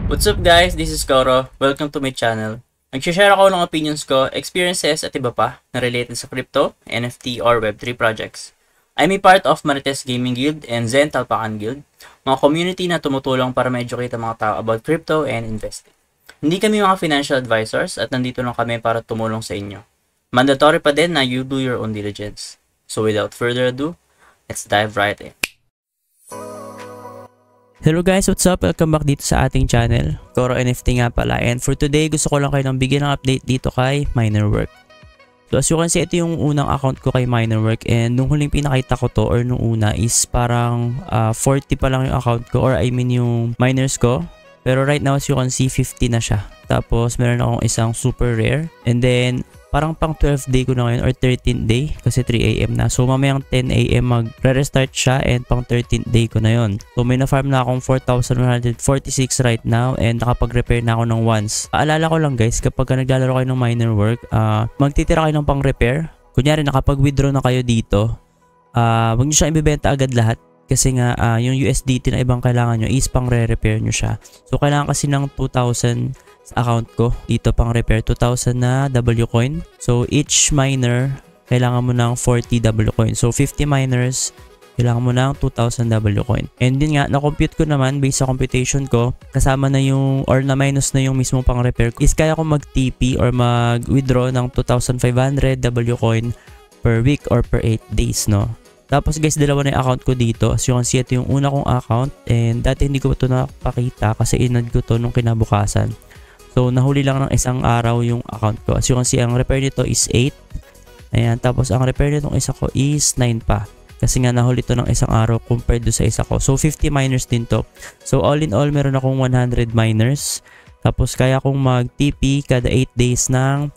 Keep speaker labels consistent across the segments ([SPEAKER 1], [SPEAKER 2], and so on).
[SPEAKER 1] What's up guys? This is Koro. Welcome to my channel. Nag-share ako ng opinions ko, experiences at iba pa na related sa crypto, NFT or Web3 projects. I'm a part of Marites Gaming Guild and Zen Talpakan Guild, mga community na tumutulong para ma-educate ang mga tao about crypto and investing. Hindi kami mga financial advisors at nandito lang kami para tumulong sa inyo. Mandatory pa din na you do your own diligence. So without further ado, let's dive right in. Hello guys, what's up? Welcome back dito sa ating channel. Koro NFT nga pala. And for today, gusto ko lang kayo ng bigyan ng update dito kay Minerwork. So as you can see, ito yung unang account ko kay Minerwork. And nung huling pinakita ko to or nung una is parang 40 pa lang yung account ko or I mean yung miners ko. Pero right now as you can see, 50 na siya. Tapos meron akong isang super rare. And then parang pang 12th day ko na ngayon or 13th day kasi 3 AM na. So mamayang 10 AM magre-restart siya and pang 13th day ko na yon. So may na-farm na akong 4,146 right now and nakapag-repair na ako ng once. Paalala ko lang guys, kapag naglalaro kayo ng Minerwork, magtitira kayo ng pang-repair. Kunyari nakapag-withdraw na kayo dito, wag nyo siya ibibenta agad lahat. Kasi nga yung USDT na ibang kailangan nyo is pang re-repair nyo siya. So kailangan kasi ng 2,000 sa account ko. Dito pang repair 2,000 na W coin. So each miner kailangan mo ng 40 W coin. So 50 miners kailangan mo ng 2,000 W coin. And din nga na-compute ko naman based sa computation ko, kasama na yung or na minus na yung mismo pang repair is kaya ko mag-TP or mag-withdraw ng 2,500 W coin per week or per 8 days, no? Tapos guys, dalawa na yung account ko dito. As you can see, ito yung una kong account and dati hindi ko ito napakita kasi inad ko to nung kinabukasan. So nahuli lang ng isang araw yung account ko. As you can see, ang repair nito is 8. Ayan, tapos ang repair nitong isa ko is 9 pa. Kasi nga nahuli to ng isang araw compared do sa isa ko. So 50 miners din to. So all in all, meron akong 100 miners. Tapos kaya kong mag-TP kada 8 days ng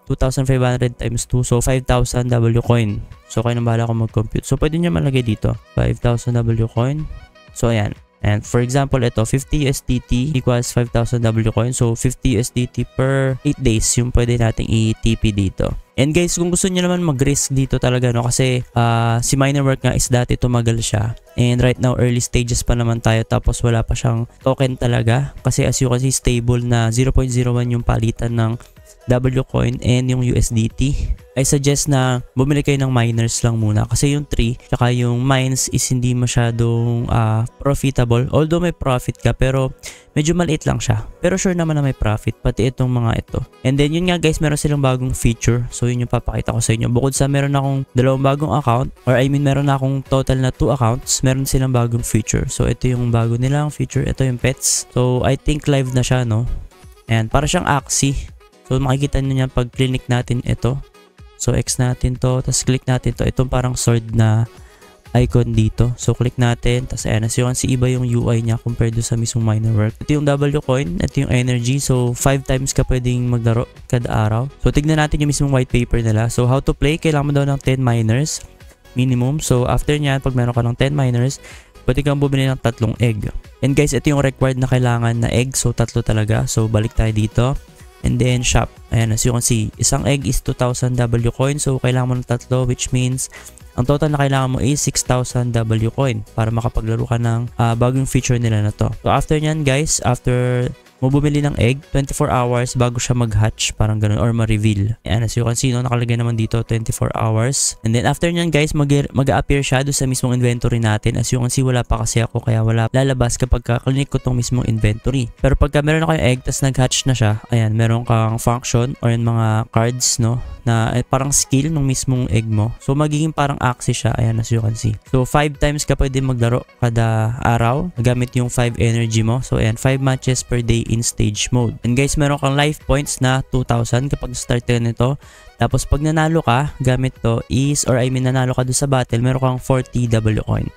[SPEAKER 1] 2,500 times 2. So 5,000 W coin. So kayo nang bahala kung mag-compute. So pwede nyo malagay dito. 5,000 W coin. So ayan. And for example, ito 50 USDT equals 5,000 W coin. So 50 USDT per 8 days yung pwede nating i-TP dito. And guys, kung gusto niyo naman mag-risk dito talaga, no, kasi si Minerwork nga is dati tumagal siya. And right now early stages pa naman tayo, tapos wala pa siyang token talaga. Kasi as you can see, stable na 0.01 yung palitan ng W coin and yung USDT. I suggest na bumili kayo ng miners lang muna kasi yung 3 tsaka yung mines is hindi masyadong profitable. Although may profit ka pero medyo maliit lang siya. Pero sure naman na may profit pati itong mga ito. And then yun nga guys, meron silang bagong feature. So yun yung papakita ko sa inyo. Bukod sa meron akong dalawang bagong account or I mean meron na akong total na 2 accounts, meron silang bagong feature. So ito yung bago nilang feature. Ito yung pets. So I think live na siya, no? And para siyang Axie. So makikita nyo yan pag click natin ito. So X natin to, tapos click natin to. Itong parang sword na icon dito. So click natin, tapos ayan, as you can see, iba yung UI niya compared sa mismong Minerwork. Ito yung W coin, ito yung energy. So 5 times ka pwedeng maglaro kada araw. So tignan natin yung mismong white paper nila. So how to play, kailangan mo daw ng 10 miners minimum. So after nyan, pag meron ka ng 10 miners, pwede kang bumili ng 3 egg. And guys, ito yung required na kailangan na egg. So 3 talaga. So balik tayo dito. And then shop. Ayan, as you can see, isang egg is 2,000 W coin. So kailangan mo ng 3, which means ang total na kailangan mo is 6,000 W coin para makapaglaro ka ng bagong feature nila na to. So after nyan guys, after mo bumili ng egg, 24 hours bago siya mag-hatch, parang ganun, or ma-reveal. Ayan, as you can see, no, nakalagay naman dito 24 hours. And then after nyan guys, mag-a-appear siya doon sa mismong inventory natin. As you can see, wala pa kasi ako, kaya wala lalabas kapag ka-click ko tong mismong inventory. Pero pagka meron na kayong egg, tas nag-hatch na siya, ayan, meron kang function or yung mga cards, no, na parang skill ng mismong egg mo. So magiging parang Axie siya, ayan, as you can see. So 5 times ka pwede maglaro kada araw gamit yung 5 energy mo. So ayan, 5 matches per day in stage mode. And guys, meron kang life points na 2,000 kapag start ka nito. Tapos pag nanalo ka, gamit to is, or I mean nanalo ka doon sa battle, meron kang 40 W coin.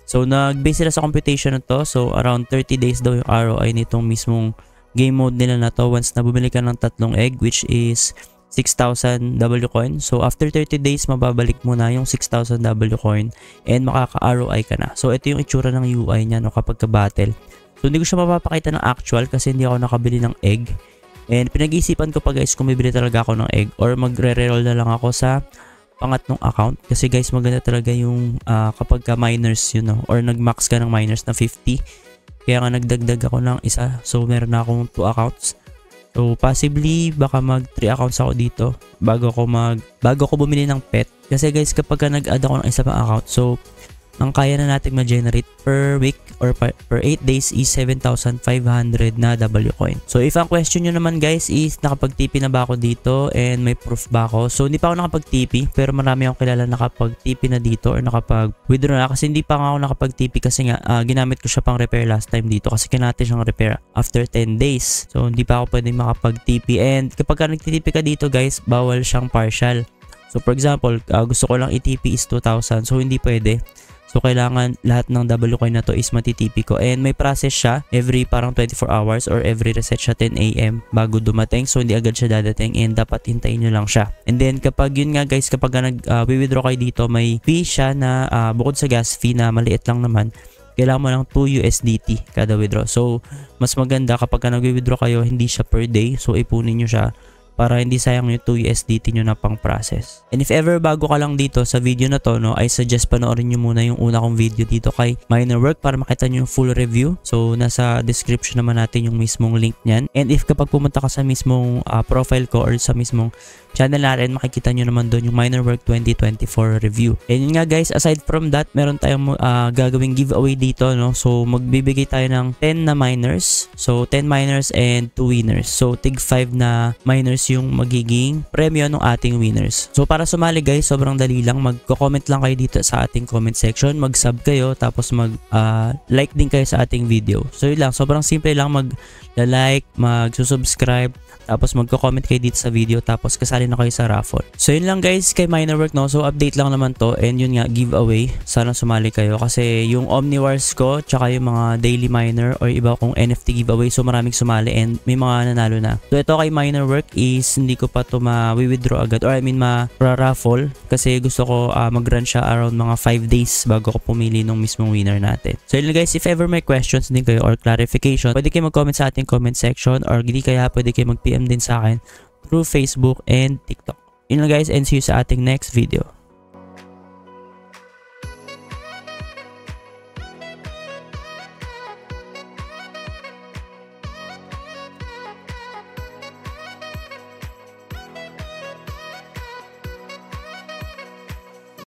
[SPEAKER 1] So nag-base sila sa computation na to. So around 30 days daw yung ROI nitong mismong game mode nila na to once na bumili ka ng 3 egg, which is 6,000 W coin. So after 30 days, mababalik mo na yung 6,000 W coin and makaka-ROI ka na. So ito yung itsura ng UI niya, no, kapag ka-battle. So hindi ko siya mapapakita ng actual kasi hindi ako nakabili ng egg. And pinag-iisipan ko pa guys kung bibili talaga ako ng egg or magre-reroll na lang ako sa pangatlong account. Kasi guys, maganda talaga yung kapag ka miners, you know, or nag-max ka ng miners na 50. Kaya nga nagdagdag ako ng isa. So meron na akong 2 accounts. So possibly baka mag 3 accounts ako dito bago ko bumili ng pet. Kasi guys, kapag nag-add ako ng isa pang account, so ang kaya na natin ma-generate per week or per 8 days is 7,500 na W coin. So if ang question nyo naman guys is nakapag-TP na ba ako dito and may proof ba ako? So hindi pa ako nakapag-TP, pero marami akong kilala nakapag-TP na dito or nakapag-withdraw na, kasi hindi pa ako nakapag-TP kasi nga ginamit ko siya pang repair last time dito kasi kinati siyang repair after 10 days. So hindi pa ako pwedeng makapag-TP, and kapag nag-TP ka dito guys, bawal siyang partial. So for example, gusto ko lang i-TP is 2,000, so hindi pwede. So kailangan lahat ng W coin na to is matitipi ko, and may process siya every parang 24 hours or every reset siya 10 AM bago dumating. So hindi agad siya dadating, and dapat hintayin nyo lang siya. And then kapag yun nga guys, kapag nag-withdraw kayo dito, may fee siya na bukod sa gas fee na maliit lang naman, kailangan mo lang 2 USDT kada withdraw. So mas maganda kapag nag-withdraw kayo, hindi siya per day, so ipunin nyo siya para hindi sayang yung 2 USDT nyo na pang process. And if ever bago ka lang dito sa video na to, no, I suggest panoorin nyo muna yung una kong video dito kay Minerwork para makita nyo yung full review. So nasa description naman natin yung mismong link nyan. And if kapag pumunta ka sa mismong profile ko or sa mismong channel natin, makikita nyo naman doon yung Minerwork 2024 review. And yun nga guys, aside from that, meron tayong gagawing giveaway dito, no. So magbibigay tayo ng 10 na miners. So 10 miners and 2 winners. So tig 5 na miners yung magiging premyo ng ating winners. So para sumali guys, sobrang dali lang. Magko-comment lang kayo dito sa ating comment section, mag-sub kayo, tapos mag-like din kayo sa ating video. So yun lang, sobrang simple lang, mag-like, mag-subscribe, tapos magko-comment kayo dito sa video, tapos kasali na kayo sa raffle. So yun lang guys kay Minerwork, no. So update lang naman to, and yun nga, giveaway. Sana sumali kayo kasi yung Omniwars ko tsaka yung mga daily miner or iba kong NFT giveaway, so maraming sumali and may mga nanalo na. So ito kay Minerwork is hindi ko pa to ma-withdraw agad, or I mean ma-raffle, kasi gusto ko mag-run siya around mga 5 days bago ko pumili ng mismong winner natin. So yun guys, if ever may questions din kayo or clarification, pwede kayo mag-comment sa ating comment section, or hindi kaya pwede kayo mag-PM din sa akin through Facebook and TikTok. Yun lang guys, and see you sa ating next video.